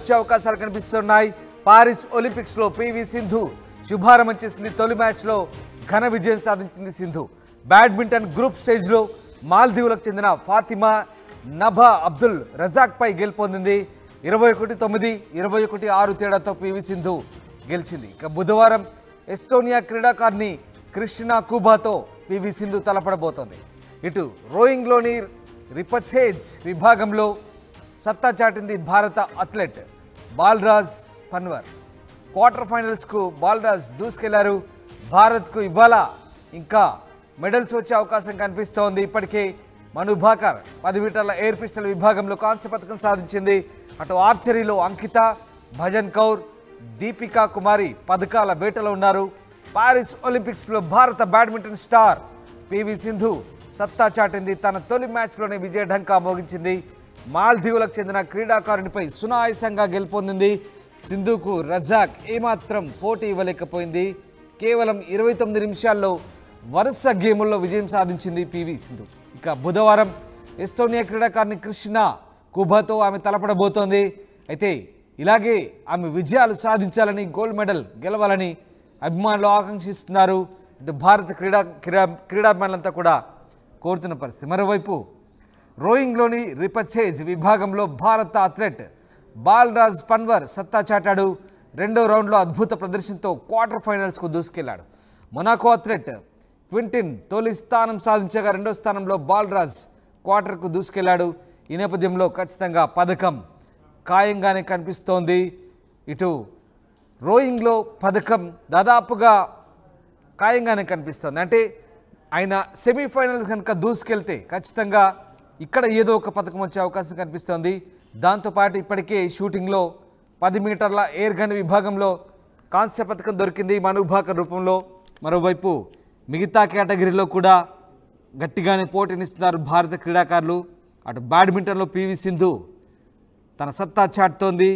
వచ్చే అవకాశాలు కనిపిస్తున్నాయి. పారిస్ ఒలింపిక్స్ లో పివి సింధు శుభారంభం చేసింది. తొలి మ్యాచ్లో ఘన విజయం సాధించింది సింధు. బ్యాడ్మింటన్ గ్రూప్ స్టేజ్లో మాల్దీవులకు చెందిన ఫాతిమా నభా అబ్దుల్ రజాక్ పై గెలుపొందింది. 21-9, 21-6 తేడాతో పివి సింధు గెలిచింది. ఇక బుధవారం ఎస్తోనియా క్రీడాకారిణి క్రిస్టినా కూబాతో పివి సింధు తలపడబోతోంది. ఇటు రోయింగ్లోని రిపచేజ్ విభాగంలో సత్తా చాటింది భారత అథ్లెట్ బాలరాజ్ పన్వర్. క్వార్టర్ ఫైనల్స్కు బాలరాజ్ దూసుకెళ్లారు. భారత్కు ఇవాళ ఇంకా మెడల్స్ వచ్చే అవకాశం కనిపిస్తోంది. ఇప్పటికే మను భాకర్ 10 మీటర్ల ఎయిర్ పిస్టల్ విభాగంలో కాంస్య పథకం సాధించింది. అటు ఆర్చరీలో అంకిత, భజన్ కౌర్, దీపికా కుమారి పథకాల వేటలో ఉన్నారు. పారిస్ ఒలింపిక్స్లో భారత బ్యాడ్మింటన్ స్టార్ పివి సింధు సత్తా చాటింది. తన తొలి మ్యాచ్లోనే విజయ ఢంకా మోగించింది. మాల్దీవులకు చెందిన క్రీడాకారునిపై సునాయాసంగా గెలుపొందింది. సింధుకు రజాక్ ఏమాత్రం పోటీ ఇవ్వలేకపోయింది. కేవలం 29 నిమిషాల్లో వరుస గేముల్లో విజయం సాధించింది పివి సింధు. ఇక బుధవారం ఎస్తోనియా క్రీడాకారిణి క్రిస్టినా కూబాతో ఆమె తలపడబోతోంది. అయితే ఇలాగే ఆమె విజయాలు సాధించాలని, గోల్డ్ మెడల్ గెలవాలని అభిమానులు ఆకాంక్షిస్తున్నారు. ఇటు భారత క్రీడాభిమానులంతా కూడా కోరుతున్న పరిస్థితి. మరోవైపు రోయింగ్లోని రిపచేజ్ విభాగంలో భారత అథ్లెట్ బాలరాజ్ పన్వర్ సత్తా చాటాడు. రెండో రౌండ్లో అద్భుత ప్రదర్శనతో క్వార్టర్ ఫైనల్స్కు దూసుకెళ్లాడు. మొనాకో అథ్లెట్ క్వింటిన్ తొలి స్థానం సాధించగా రెండో స్థానంలో బాలరాజ్ క్వార్టర్కు దూసుకెళ్లాడు. ఈ నేపథ్యంలో ఖచ్చితంగా పథకం ఖాయంగానే కనిపిస్తోంది. ఇటు రోయింగ్లో పథకం దాదాపుగా ఖాయంగానే కనిపిస్తోంది. అంటే ఆయన సెమీఫైనల్స్ కనుక దూసుకెళ్తే ఖచ్చితంగా ఇక్కడ ఏదో ఒక పథకం వచ్చే అవకాశం కనిపిస్తోంది. దాంతోపాటు ఇప్పటికే షూటింగ్లో 10 మీటర్ల ఎయిర్ గన్ విభాగంలో కాంస్య పథకం దొరికింది మను భాకర్ రూపంలో. మరోవైపు మిగతా కేటగిరీలో కూడా గట్టిగానే పోటీనిస్తున్నారు భారత క్రీడాకారులు. అటు బ్యాడ్మింటన్లో పివి సింధు తన సత్తా చాటుతోంది.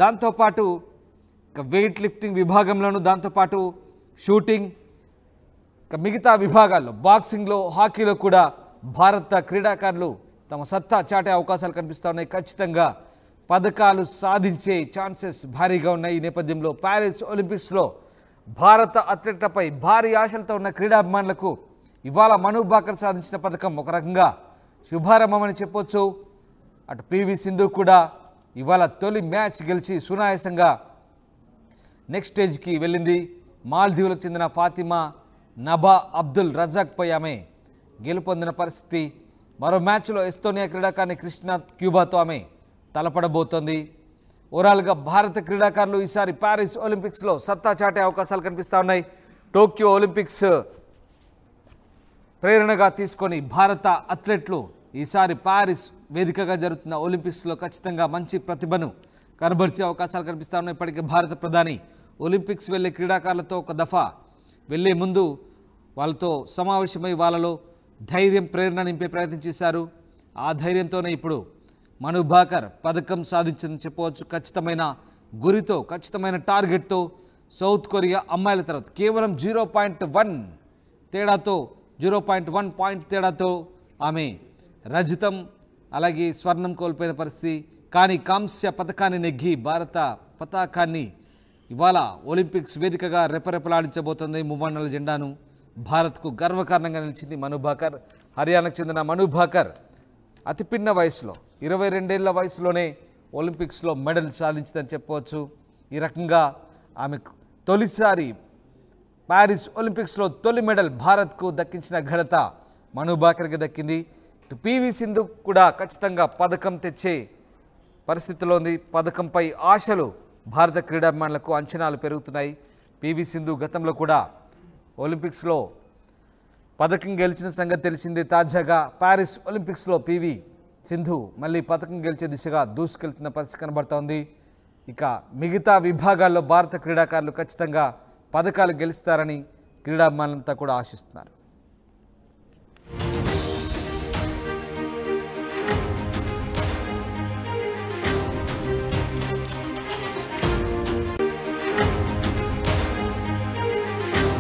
దాంతోపాటు వెయిట్ లిఫ్టింగ్ విభాగంలోనూ, దాంతోపాటు షూటింగ్, మిగతా విభాగాల్లో బాక్సింగ్లో, హాకీలో కూడా భారత క్రీడాకారులు తమ సత్తా చాటే అవకాశాలు కనిపిస్తూ ఉన్నాయి. ఖచ్చితంగా పథకాలు సాధించే ఛాన్సెస్ భారీగా ఉన్నాయి. ఈ నేపథ్యంలో పారిస్ ఒలింపిక్స్లో భారత అథ్లెట్లపై భారీ ఆశలతో ఉన్న క్రీడాభిమానులకు ఇవాళ మను భాకర్ సాధించిన పథకం ఒక రకంగా శుభారంభమని చెప్పొచ్చు. అటు పివి సింధు కూడా ఇవాళ తొలి మ్యాచ్ గెలిచి సునాయాసంగా నెక్స్ట్ స్టేజ్కి వెళ్ళింది. మాల్దీవులకు చెందిన ఫాతిమా నభా అబ్దుల్ రజాక్పై ఆమె గెలుపొందిన పరిస్థితి. మరో మ్యాచ్లో ఎస్తోనియా క్రీడాకారిణి క్రిస్టినా కూబాతో ఆమె తలపడబోతోంది. ఓవరాల్గా భారత క్రీడాకారులు ఈసారి పారిస్ ఒలింపిక్స్లో సత్తా చాటే అవకాశాలు కనిపిస్తూ ఉన్నాయి. టోక్యో ఒలింపిక్స్ ప్రేరణగా తీసుకొని భారత అథ్లెట్లు ఈసారి పారిస్ వేదికగా జరుగుతున్న ఒలింపిక్స్లో ఖచ్చితంగా మంచి ప్రతిభను కనబరిచే అవకాశాలు కనిపిస్తూ ఉన్నాయి. ఇప్పటికే భారత ప్రధాని ఒలింపిక్స్ వెళ్ళే క్రీడాకారులతో ఒక దఫా వెళ్లే ముందు వాళ్ళతో సమావేశమై వాళ్ళలో ధైర్యం, ప్రేరణ నింపే ప్రయత్నం చేశారు. ఆ ధైర్యంతోనే ఇప్పుడు మను భాకర్ పథకం సాధించిందని చెప్పవచ్చు. ఖచ్చితమైన గురితో, ఖచ్చితమైన టార్గెట్తో సౌత్ కొరియా అమ్మాయిల తర్వాత కేవలం 0.1 పాయింట్ తేడాతో ఆమె రజతం అలాగే స్వర్ణం కోల్పోయిన పరిస్థితి. కానీ కాంస్య పథకాన్ని నెగ్గి భారత పతాకాన్ని ఇవాళ ఒలింపిక్స్ వేదికగా రెపరెపలాడించబోతోంది. మువ్వన్నెల జెండాను భారత్కు గర్వకారణంగా నిలిచింది మను భాకర్. హర్యానాకు చెందిన మను భాకర్ అతి పిన్న వయసులో 22 ఏళ్ల వయసులోనే ఒలింపిక్స్లో మెడల్ సాధించిందని చెప్పవచ్చు. ఈ రకంగా ఆమెకు తొలిసారి పారిస్ ఒలింపిక్స్లో తొలి మెడల్ భారత్కు దక్కించిన ఘనత మను భాకర్కి దక్కింది. ఇటు పివి సింధు కూడా ఖచ్చితంగా పథకం తెచ్చే పరిస్థితిలో ఉంది. పథకంపై ఆశలు భారత క్రీడాభిమానులకు, అంచనాలు పెరుగుతున్నాయి. పివి సింధు గతంలో కూడా ఒలింపిక్స్లో పథకం గెలిచిన సంగతి తెలిసిందే. తాజాగా పారిస్ ఒలింపిక్స్లో పివి సింధు మళ్ళీ పథకం గెలిచే దిశగా దూసుకెళ్తున్న పరిస్థితి కనబడుతోంది. ఇక మిగతా విభాగాల్లో భారత క్రీడాకారులు ఖచ్చితంగా పథకాలు గెలుస్తారని క్రీడాభిమానులంతా కూడా ఆశిస్తున్నారు.